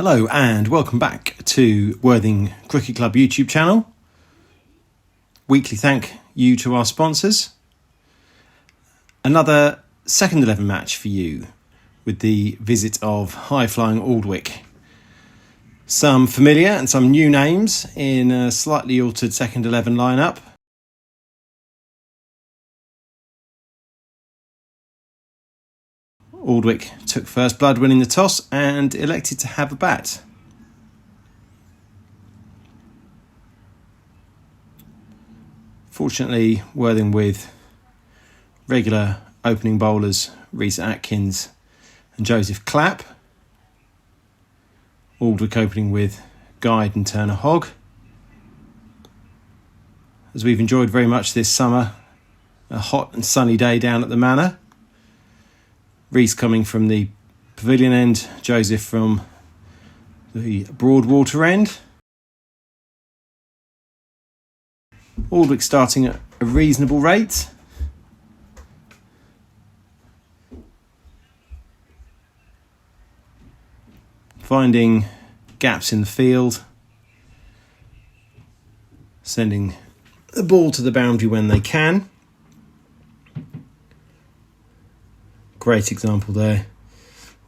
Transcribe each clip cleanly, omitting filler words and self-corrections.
Hello and welcome back to Worthing Cricket Club YouTube channel. Weekly thank you to our sponsors. Another second 11 match for you with the visit of high-flying Aldwick. Some familiar and some new names in a slightly altered second 11 lineup. Aldwick took first blood, winning the toss and elected to have a bat. Fortunately, Worthing with regular opening bowlers Rhys Atkins and Joseph Clapp. Aldwick opening with Guide and Turner Hogg. As we've enjoyed very much this summer, a hot and sunny day down at the Manor. Rhys coming from the pavilion end, Joseph from the Broadwater end. Aldwick starting at a reasonable rate. Finding gaps in the field. Sending the ball to the boundary when they can. Great example there.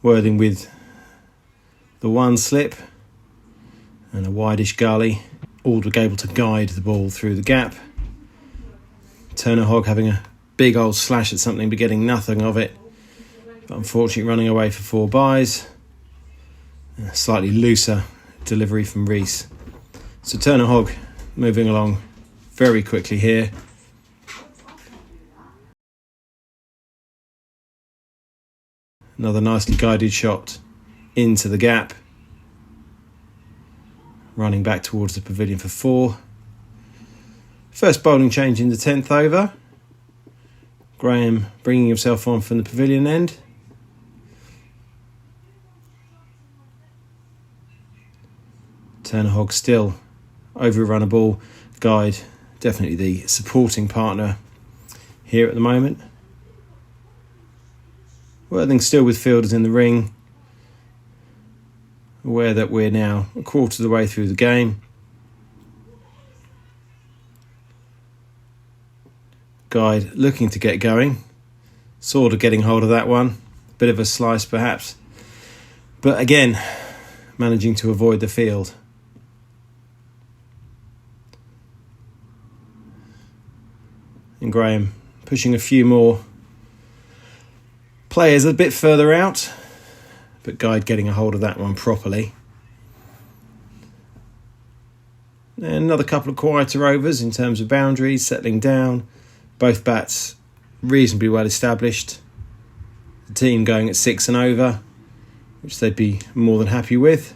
Worthing with the one slip and a wideish gully. Aldwick able to guide the ball through the gap. Turner Hogg having a big old slash at something but getting nothing of it. But unfortunately running away for 4 byes. A slightly looser delivery from Rhys. So Turner Hogg moving along very quickly here. Another nicely guided shot into the gap. Running back towards the pavilion for 4. First bowling change in the 10th over. Graham bringing himself on from the pavilion end. Turner Hogg still overrun a ball. Guide definitely the supporting partner here at the moment. Worthing still with fielders in the ring, aware that we're now a quarter of the way through the game. Guide looking to get going, sort of getting hold of that one, bit of a slice perhaps, but again managing to avoid the field. And Graham pushing a few more players a bit further out, but Guide getting a hold of that one properly. And another couple of quieter overs in terms of boundaries, settling down. Both bats reasonably well established. The team going at 6 and over, which they'd be more than happy with.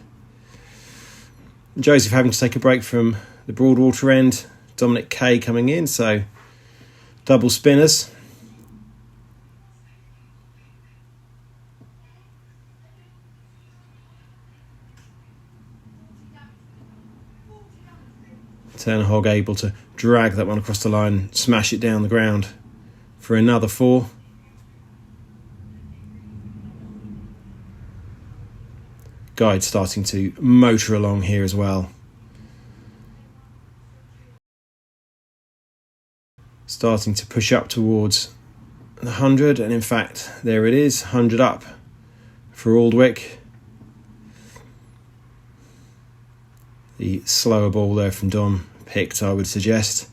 Joseph having to take a break from the Broadwater end. Dominic Kay coming in, so double spinners. Turner Hogg able to drag that one across the line, smash it down the ground for another 4. Guide starting to motor along here as well. Starting to push up towards the 100, and in fact, there it is, 100 up for Aldwick. The slower ball there from Dom picked, I would suggest.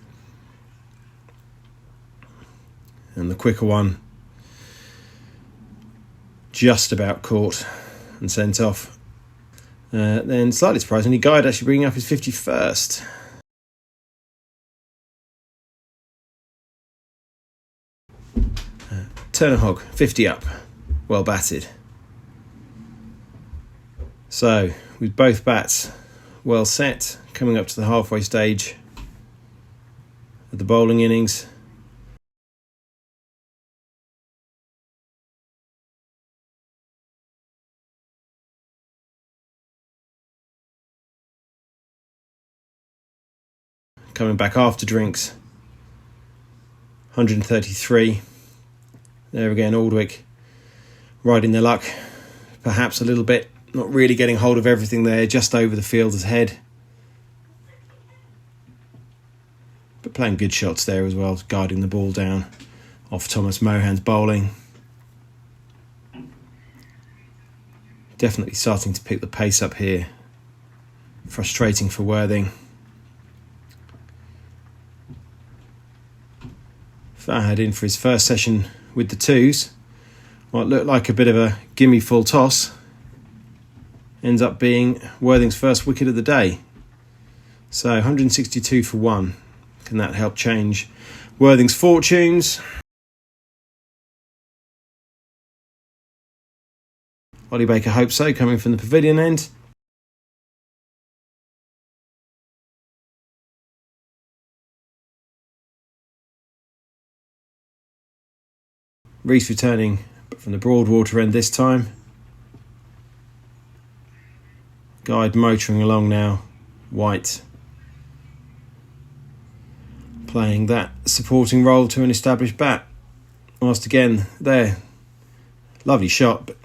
And the quicker one just about caught and sent off. Then slightly surprisingly, Guide actually bringing up his 51st. Turner Hogg, 50 up. Well batted. So, with both bats well set, coming up to the halfway stage of the bowling innings. Coming back after drinks, 133. There again, Aldwick riding their luck, perhaps a little bit not really getting hold of everything there, just over the fielder's head. But playing good shots there as well, guiding the ball down off Thomas Mohan's bowling. Definitely starting to pick the pace up here. Frustrating for Worthing. Fahad in for his first session with the twos. What looked like a bit of a gimme full toss ends up being Worthing's first wicket of the day. So 162 for 1. Can that help change Worthing's fortunes? Ollie Baker hopes so, coming from the pavilion end. Rees returning but from the Broadwater end this time. Guide motoring along now. White playing that supporting role to an established bat. Whilst again there, lovely shot, but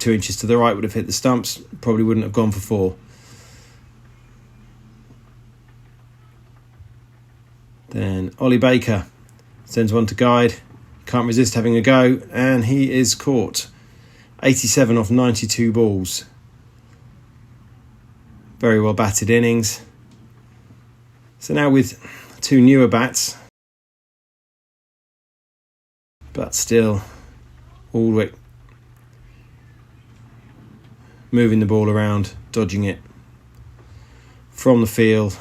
2 inches to the right would have hit the stumps, probably wouldn't have gone for 4. Then Ollie Baker sends one to Guide, can't resist having a go, and he is caught. 87 off 92 balls. Very well batted innings. So now with 2 newer bats, but still Aldwick moving the ball around, dodging it from the field.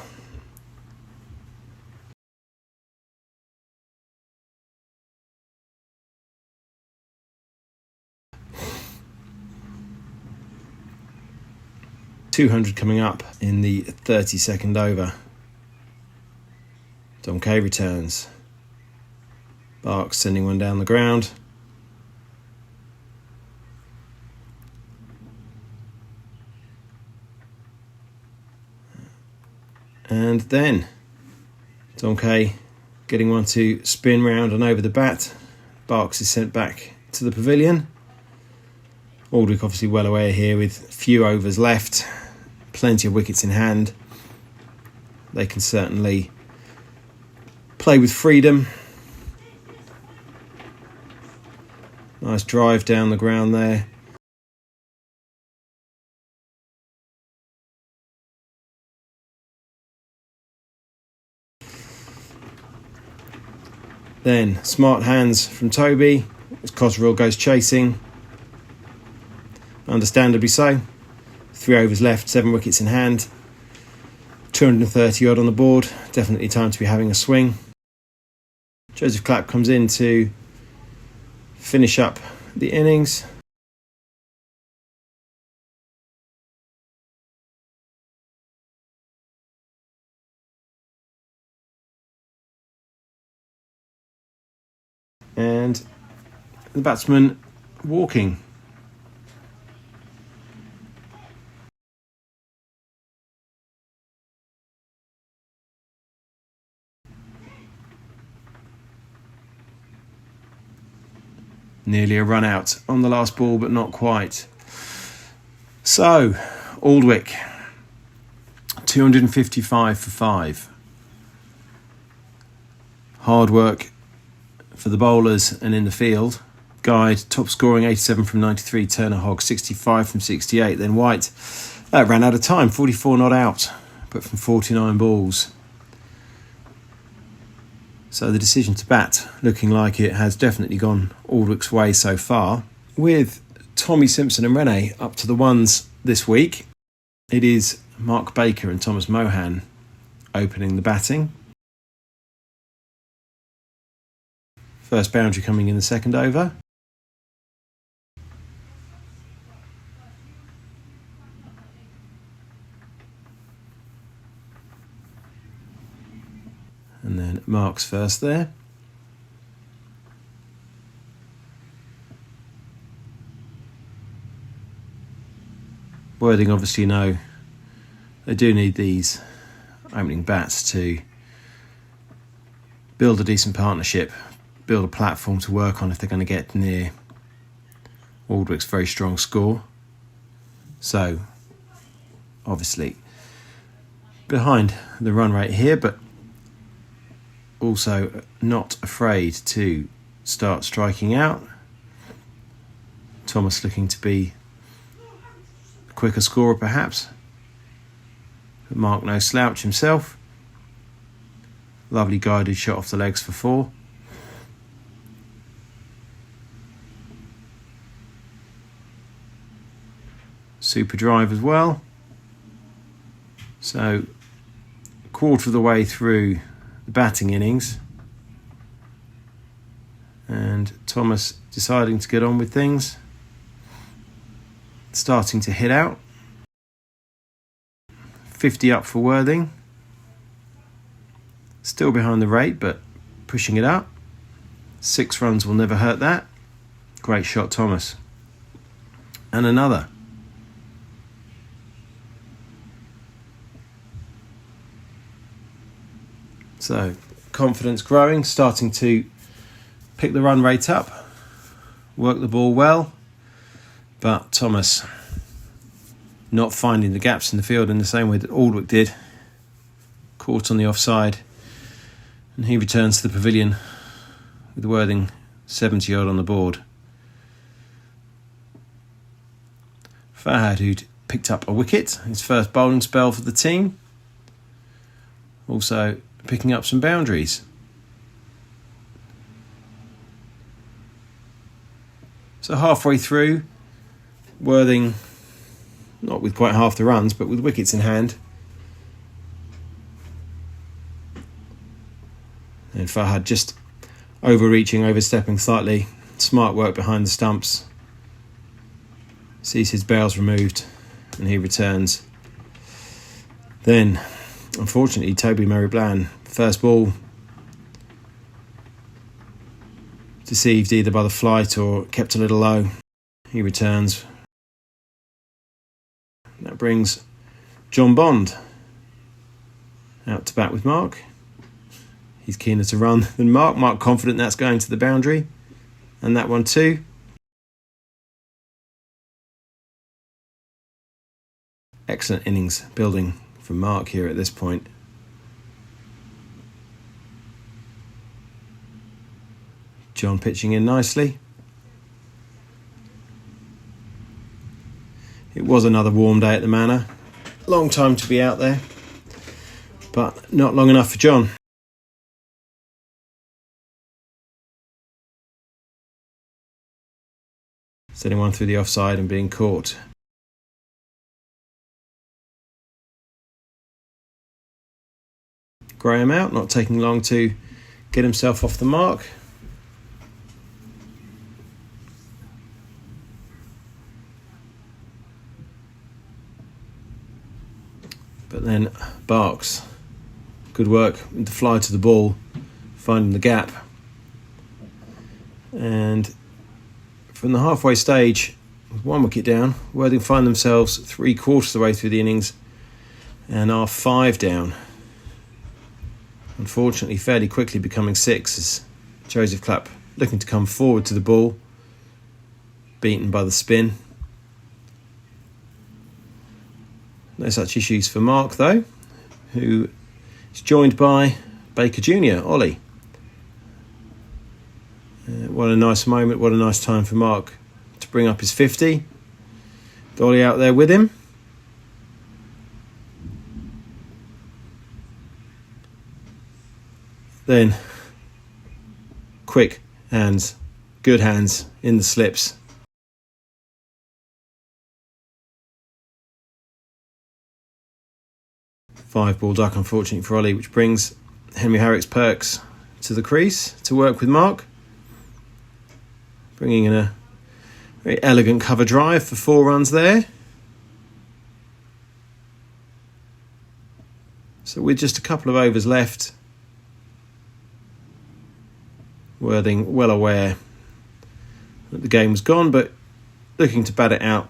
.200 coming up in the 32nd over. Dom Kay returns. Barks sending one down the ground. And then Dom Kay getting one to spin round and over the bat. Barks is sent back to the pavilion. Aldwick obviously well away here with few overs left. Plenty of wickets in hand. They can certainly play with freedom. Nice drive down the ground there. Then smart hands from Toby as Cotterill goes chasing. Understandably so. 3 overs left, 7 wickets in hand. 230 odd on the board. Definitely time to be having a swing. Joseph Clapp comes in to finish up the innings. And the batsman walking. Nearly a run out on the last ball, but not quite. So, Aldwick, 255 for 5. Hard work for the bowlers and in the field. Guide, top scoring, 87 from 93. Turner Hogg, 65 from 68. Then White ran out of time, 44 not out, but from 49 balls. So the decision to bat, looking like it has definitely gone Aldwick's way so far. With Tommy Simpson and Rene up to the ones this week, it is Mark Baker and Thomas Mohan opening the batting. First boundary coming in the second over. And then Mark's first there. Worthing obviously know they do need these opening bats to build a decent partnership, build a platform to work on if they're going to get near Aldwick's very strong score. So, obviously, behind the run rate here, but also not afraid to start striking out. Thomas looking to be a quicker scorer perhaps, but Mark no slouch himself. Lovely guided shot off the legs for 4. Super drive as well. So, a quarter of the way through the batting innings, and Thomas deciding to get on with things, starting to hit out. 50 up for Worthing, still behind the rate but pushing it up. 6 runs will never hurt that. Great shot, Thomas. And another. So, confidence growing, starting to pick the run rate up, work the ball well, but Thomas not finding the gaps in the field in the same way that Aldwick did. Caught on the offside, and he returns to the pavilion with Worthing 70 odd on the board. Fahad, who'd picked up a wicket, his first bowling spell for the team, also picking up some boundaries. So halfway through, Worthing, not with quite half the runs, but with wickets in hand. And Fahad just overreaching, overstepping slightly. Smart work behind the stumps. Sees his bails removed, and he returns. Then, unfortunately, Toby Merry-Bland, first ball, deceived either by the flight or kept a little low. He returns. That brings John Bond out to bat with Mark. He's keener to run than Mark. Mark confident that's going to the boundary. And that one too. Excellent innings building from Mark here at this point. John pitching in nicely. It was another warm day at the Manor. Long time to be out there, but not long enough for John. Sending one through the offside and being caught. Graham out, not taking long to get himself off the mark. But then Barks, good work with the fly to the ball, finding the gap. And from the halfway stage, with 1 wicket down, Worthing find themselves 3/4 of the way through the innings and are 5 down. Unfortunately, fairly quickly becoming 6 as Joseph Clapp looking to come forward to the ball, beaten by the spin. No such issues for Mark though, who is joined by Baker Jr., Ollie. What a nice moment, what a nice time for Mark to bring up his 50. Ollie out there with him. Then, quick hands, good hands in the slips. Five-ball duck, unfortunately for Ollie, which brings Henry Harrick's Perks to the crease to work with Mark. Bringing in a very elegant cover drive for 4 runs there. So with just a couple of overs left, Worthing well aware that the game was gone, but looking to bat it out,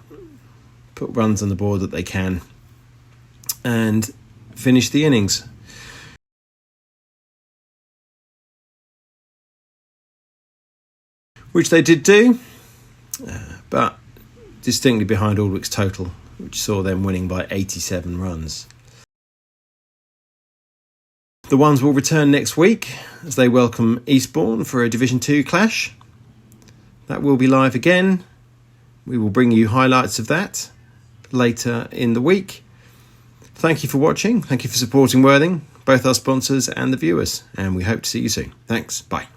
put runs on the board that they can, and finish the innings. Which they did do, but distinctly behind Aldwick's total which saw them winning by 87 runs. The Ones will return next week as they welcome Eastbourne for a Division 2 clash. That will be live again. We will bring you highlights of that later in the week. Thank you for watching. Thank you for supporting Worthing, both our sponsors and the viewers. And we hope to see you soon. Thanks. Bye.